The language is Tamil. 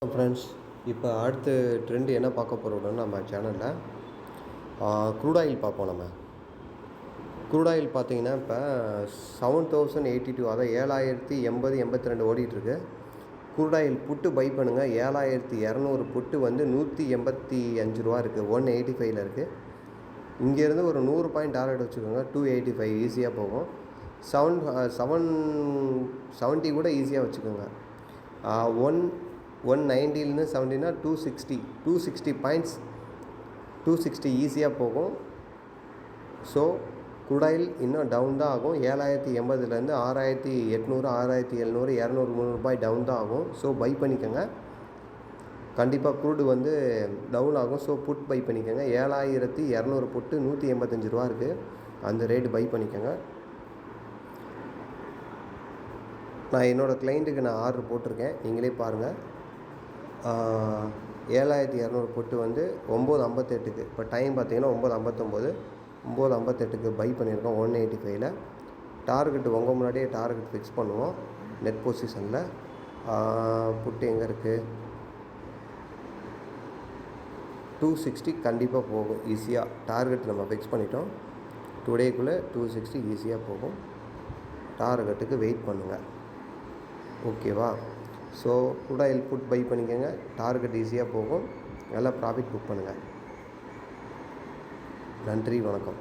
ஃப்ரெண்ட்ஸ், இப்போ அடுத்து ட்ரெண்ட் என்ன பார்க்க போகிறோம்னா நம்ம சேனலில் க்ரூட் ஆயில் பார்ப்போம். நம்ம க்ரூட் ஆயில் பார்த்தீங்கன்னா இப்போ 7082, அதாவது 7080-82 ஓடிட்டுருக்கு. க்ரூட் ஆயில் புட்டு பை பண்ணுங்கள். 7200 புட்டு வந்து 185 ரூபா இருக்குது, 185ல் இருக்குது. இங்கேருந்து ஒரு 100 பாயிண்ட் டார்கெட் வச்சுக்கோங்க, 285 ஈஸியாக போகும். 770 கூட ஈஸியாக வச்சுக்கோங்க. 190லேருந்து 70னா 260 பாயிண்ட்ஸ், 260 ஈஸியாக போகும். ஸோ க்ரூட் ஆயில் இன்னும் டவுன் தான் ஆகும். 7080லேருந்து 6800, 6700, 200, 300 ரூபாய் டவுன் தான் ஆகும். ஸோ பை பண்ணிக்கோங்க. கண்டிப்பாக க்ரூடு வந்து டவுன் ஆகும். ஸோ புட் பை பண்ணிக்கோங்க. 7200 புட்டு 185 ரூபா இருக்குது, அந்த ரேட்டு பை பண்ணிக்கோங்க. நான் என்னோடய கிளைண்ட்டுக்கு நான் ஆர்டர் போட்டிருக்கேன், நீங்களே பாருங்கள். 7200 புட்டு வந்து 9:58க்கு, இப்போ டைம் பார்த்தீங்கன்னா 9:59, 9:58க்கு பை பண்ணியிருக்கோம் 185ல். டார்கெட்டு உங்கள் முன்னாடியே டார்கெட் ஃபிக்ஸ் பண்ணுவோம். நெட் பொசிஷனில் புட்டு எங்கே இருக்குது, 260 கண்டிப்பாக போகும் ஈஸியாக. டார்கெட் நம்ம ஃபிக்ஸ் பண்ணிட்டோம், டுடேக்குள்ளே 260 ஈஸியாக போகும். டார்கெட்டுக்கு வெயிட் பண்ணுங்கள், ஓகேவா? So crude oil put buy பண்ணிக்கோங்க. டார்கெட் ஈஸியாக போகும். நல்லா ப்ராஃபிட் புக் பண்ணுங்கள். நன்றி, வணக்கம்.